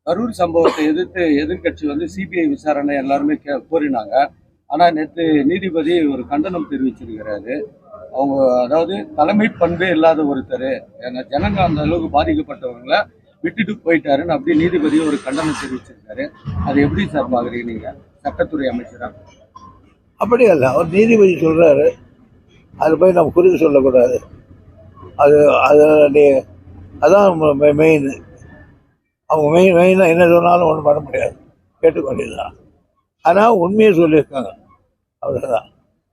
கரூர் சம்பவத்தை எதிர்த்து எதிர்க்கட்சி வந்து சிபிஐ விசாரணை எல்லாருமே கோரினாங்க. ஆனா நேற்று நீதிபதி ஒரு கண்டனம் தெரிவிச்சிருக்கிறாரு. அவங்க அதாவது தலைமை பண்பே இல்லாத ஒருத்தர், ஜனங்க அந்த அளவுக்கு பாதிக்கப்பட்டவங்கள விட்டுட்டு போயிட்டாருன்னு அப்படி நீதிபதி ஒரு கண்டனம் தெரிவிச்சிருக்காரு. அது எப்படி சார் பாக்குறீங்க நீங்க சட்டத்துறை அமைச்சரா? அப்படி அல்ல, அவர் நீதிபதி சொல்றாரு, அது போய் நம்ம குறித்து சொல்லக்கூடாது. அது அது அதான் மெயின். அவங்க மெயினாக என்ன சொன்னாலும் ஒன்றும் பண்ண முடியாது, கேட்டுக்கொண்டிருந்தான். ஆனால் உண்மையை சொல்லியிருக்காங்க, அவ்வளோதான்.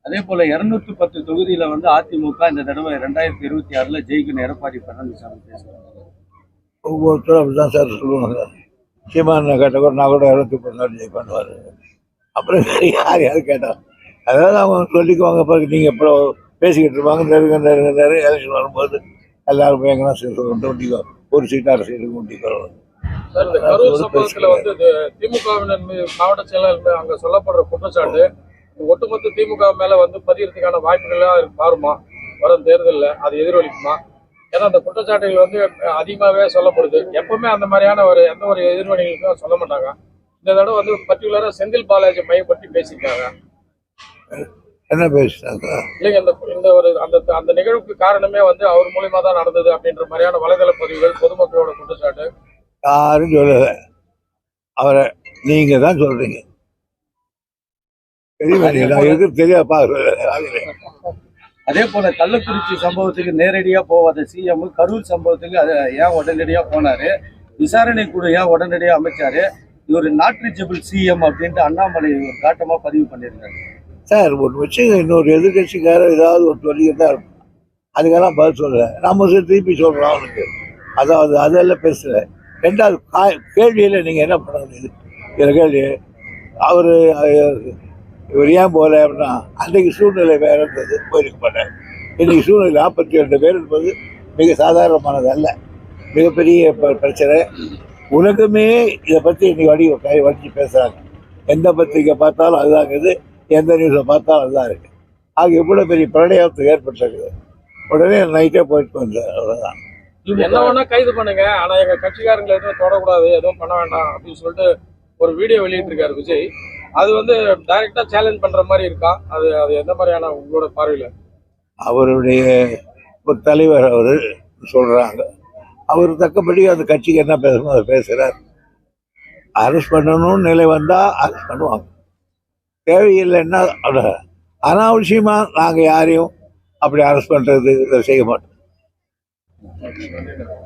அதே போல 210 தொகுதியில வந்து அதிமுக இந்த தடவை 2026 ஜெயிக்கணும் எடப்பாடி பழனிசாமி பேசுறாங்க. ஒவ்வொருத்தரும் அப்படிதான் சார் சொல்லுவாங்க. சீமான கேட்ட கூட நான் கூட 210 ஜெய் பண்ணுவார். அப்புறம் யார் கேட்டான், அதாவது அவங்க சொல்லிக்குவாங்க. பிறகு நீங்கள் இப்போ பேசிக்கிட்டு இருப்பாங்க, நெருங்க எலெக்ஷன் வரும்போது எல்லாரும் போய் எங்கன்னா சொல்லிக்கோ, ஒரு சீட் அரசியலுக்கு முட்டிக்கிறோம். சார், இந்த கரூர் சம்பவத்துல வந்து திமுகவினர் மாவட்ட செயலாளர் அங்க சொல்லப்படுற குற்றச்சாட்டு ஒட்டுமொத்த திமுக மேல வந்து பதியறதுக்கான வாய்ப்புகள் மாறுமா வரும் தேர்தலில்? அது எதிரொலிக்குமா? ஏன்னா அந்த குற்றச்சாட்டுகள் வந்து அதிகமாகவே சொல்லப்படுது. எப்பவுமே அந்த மாதிரியான எந்த ஒரு எதிர்வணிகளுக்கும் சொல்ல மாட்டாங்க. இந்த தடவை வந்து பர்டிகுலரா செந்தில் பாலாஜி மையப்பற்றி பேசியிருக்காங்க. என்ன பேசிட்டாங்க இல்லைங்க, இந்த ஒரு அந்த நிகழ்வுக்கு காரணமே வந்து அவர் மூலியமா தான் நடந்தது அப்படின்ற மாதிரியான வலைதள பதிவுகள் பொதுமக்களோட குற்றச்சாட்டு. யாரும் சொல்லலை, அவரை நீங்க தான் சொல்றீங்க. அதே போல கள்ளக்குறிச்சி சம்பவத்துக்கு நேரடியா போவாத சிஎம் கரூர் சம்பவத்துக்கு ஏன் உடனடியா போனாரு? விசாரணை குழு ஏன் உடனடியா அமைச்சாரு? இவர் நாட் ரீச்சபிள் சிஎம் அப்படின்ட்டு அண்ணாமலை ஒரு காட்டமா பதிவு பண்ணியிருக்காரு. சார், ஒரு விஷயம் இன்னொரு எதிர்கட்சிக்காரர் ஏதாவது ஒரு சொல்லிக்கிட்டு தான் இருக்கும், அதுக்கெல்லாம் பதில் சொல்ல நம்ம திருப்பி சொல்றோம் அவனுக்கு. அதாவது அதெல்லாம் பேசல. ரெண்டாவது கேள்வியில் நீங்கள் என்ன பண்ணுறது? இதில் கேள்வி அவர் இவர் ஏன் போகல அப்படின்னா, அன்றைக்கு சூழ்நிலை வேறு இருந்தது, போயிருக்க மாட்டார். இன்றைக்கி சூழ்நிலை 42 பேர் என்பது மிக சாதாரணமானது அல்ல, மிகப்பெரிய பிரச்சனை. உலகமே இதை பற்றி இன்னைக்கு வடிச்சு பேசுகிறாங்க. எந்த பத்திரிக்கை பார்த்தாலும் அதுதான் இருக்குது, எந்த நியூஸை பார்த்தாலும் அதுதான் இருக்குது. ஆக இவ்வளோ பெரிய பிரளயத்தை ஏற்பட்டிருக்குது. உடனே நைட்டே போயிட்டு வந்தார், அவ்வளோதான். என்ன வேணா கைது பண்ணுங்க, ஆனா எங்க கட்சிக்காரங்களை எதுவும் தொடக்கூடாது, எதுவும் பண்ண வேண்டாம் அப்படின்னு சொல்லிட்டு ஒரு வீடியோ வெளியிட்டிருக்காரு விஜய். அது வந்து டைரக்டா சேலஞ்ச் பண்ற மாதிரி இருக்கா? அது அது எந்த மாதிரியான உங்களோட பார்வையில? அவருடைய ஒரு தலைவர் அவரு சொல்றாங்க, அவர் தக்கபடி அந்த கட்சிக்கு என்ன பேசணும் அதை பேசுறார். அரெஸ்ட் பண்ணணும்னு நிலை வந்தா அரெஸ்ட் பண்ணுவாங்க, தேவையில்லைன்னா அனாவசியமா நாங்க யாரையும் அப்படி அரெஸ்ட் பண்றது இதை செய்ய மாட்டோம்.